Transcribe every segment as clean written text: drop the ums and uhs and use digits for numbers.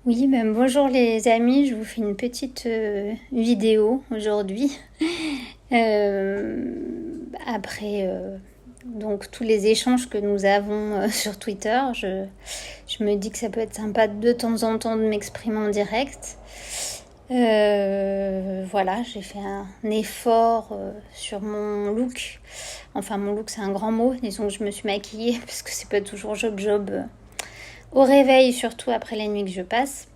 Oui, ben bonjour les amis, je vous fais une petite vidéo aujourd'hui. Après donc tous les échanges que nous avons sur Twitter, je me dis que ça peut être sympa de temps en temps de m'exprimer en direct. Voilà, j'ai fait un effort sur mon look. Enfin, mon look, c'est un grand mot. Disons que je me suis maquillée parce que c'est pas toujours job au réveil, surtout après les nuits que je passe.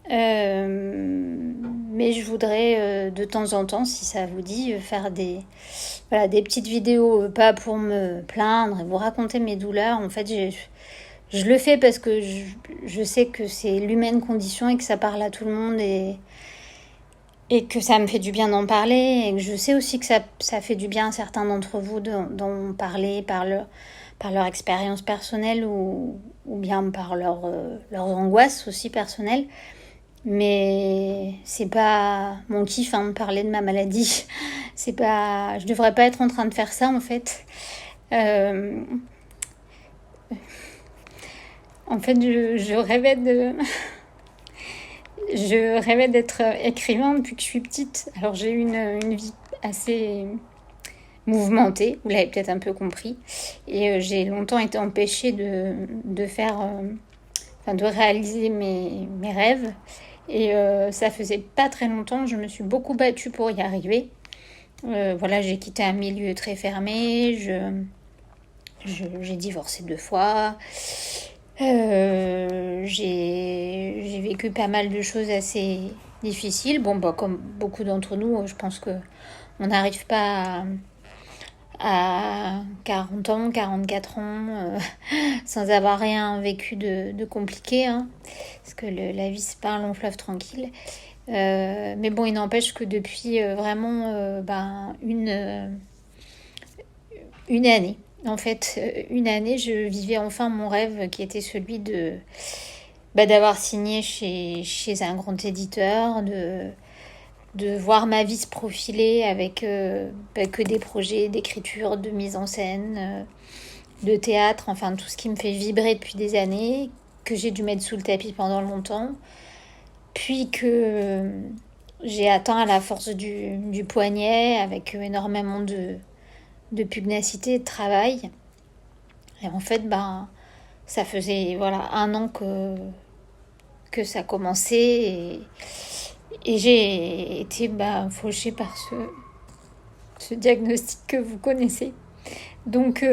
Mais je voudrais de temps en temps, si ça vous dit, faire des petites vidéos, pas pour me plaindre et vous raconter mes douleurs. En fait, je le fais parce que je sais que c'est l'humaine condition et que ça parle à tout le monde et que ça me fait du bien d'en parler. Et que je sais aussi que ça fait du bien à certains d'entre vous d'en parler par leur expérience personnelle ou bien par leurs angoisses aussi personnelles. Mais c'est pas mon kiff de parler de ma maladie. C'est pas, je devrais pas être en train de faire ça en fait. Euh, En fait, je rêvais d'être écrivain depuis que je suis petite. Alors j'ai eu une vie assez mouvementée, vous l'avez peut-être un peu compris, et j'ai longtemps été empêchée de faire, de réaliser mes rêves. Et ça faisait pas très longtemps, je me suis beaucoup battue pour y arriver. Voilà, j'ai quitté un milieu très fermé, j'ai divorcé 2 fois, j'ai vécu pas mal de choses assez difficiles. Bon, bah, comme beaucoup d'entre nous, je pense que on n'arrive pas à 40 ans, 44 ans, sans avoir rien vécu de compliqué, hein, parce que la vie, c'est pas un long fleuve tranquille. Mais bon, il n'empêche que depuis vraiment une année, en fait, une année, je vivais enfin mon rêve qui était celui d'avoir signé chez un grand éditeur, de voir ma vie se profiler avec que des projets d'écriture, de mise en scène, de théâtre, enfin tout ce qui me fait vibrer depuis des années, que j'ai dû mettre sous le tapis pendant longtemps, puis que j'ai atteint à la force du poignet avec énormément de pugnacité et de travail. Et en fait, ça faisait voilà 1 an que ça commençait et j'ai été fauchée par ce diagnostic que vous connaissez. Donc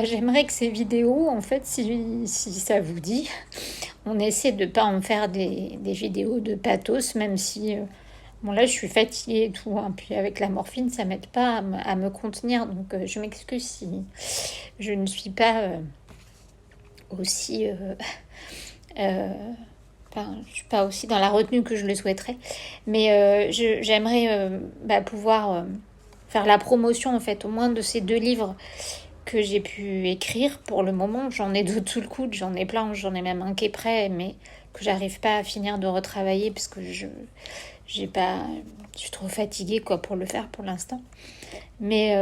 j'aimerais que ces vidéos, en fait, si ça vous dit, on essaie de ne pas en faire des vidéos de pathos, même si bon là je suis fatiguée et tout, hein, puis avec la morphine ça m'aide pas à me contenir, donc je m'excuse si je ne suis pas aussi euh, je suis pas aussi dans la retenue que je le souhaiterais, mais j'aimerais pouvoir faire la promotion en fait au moins de ces 2 livres que j'ai pu écrire pour le moment. J'en ai d'autres sous le coude, j'en ai plein, j'en ai même un qui est prêt, mais que j'arrive pas à finir de retravailler parce que j'ai pas, je suis trop fatiguée quoi pour le faire pour l'instant. Mais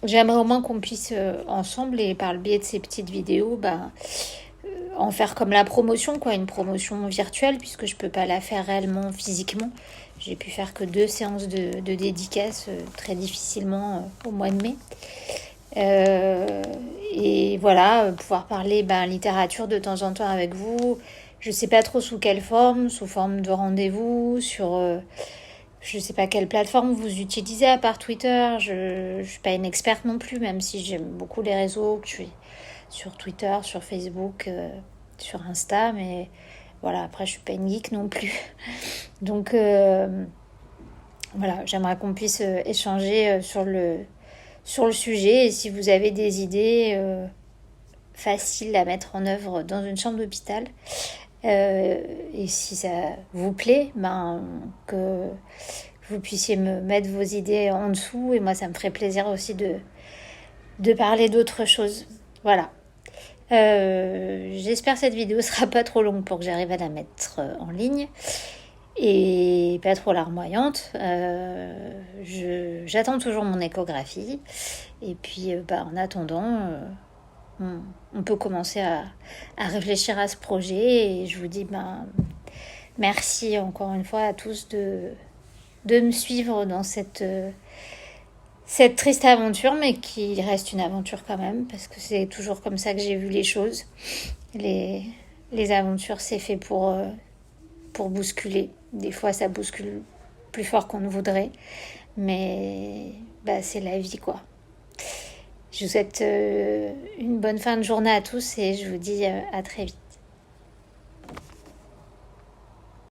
j'aimerais au moins qu'on puisse ensemble et par le biais de ces petites vidéos, en faire comme la promotion, quoi, une promotion virtuelle, puisque je peux pas la faire réellement physiquement. J'ai pu faire que 2 séances de dédicaces très difficilement au mois de mai. Euh, et voilà, pouvoir parler littérature de temps en temps avec vous. Je sais pas trop sous quelle forme, sous forme de rendez-vous, sur je sais pas quelle plateforme vous utilisez à part Twitter. Je suis pas une experte non plus, même si j'aime beaucoup les réseaux, que je suis sur Twitter, sur Facebook, sur Insta, mais voilà, après je suis pas une geek non plus. Donc voilà, j'aimerais qu'on puisse échanger sur le sujet et si vous avez des idées faciles à mettre en œuvre dans une chambre d'hôpital, et si ça vous plaît, que vous puissiez me mettre vos idées en dessous et moi ça me ferait plaisir aussi de parler d'autres choses. Voilà. J'espère que cette vidéo sera pas trop longue pour que j'arrive à la mettre en ligne et pas trop larmoyante. J'attends toujours mon échographie et puis en attendant on peut commencer à réfléchir à ce projet et je vous dis Merci encore une fois à tous de me suivre dans cette triste aventure, mais qui reste une aventure quand même, parce que c'est toujours comme ça que j'ai vu les choses. Les, les aventures, c'est fait pour bousculer. Des fois, ça bouscule plus fort qu'on ne voudrait, mais c'est la vie, quoi. Je vous souhaite une bonne fin de journée à tous et je vous dis à très vite.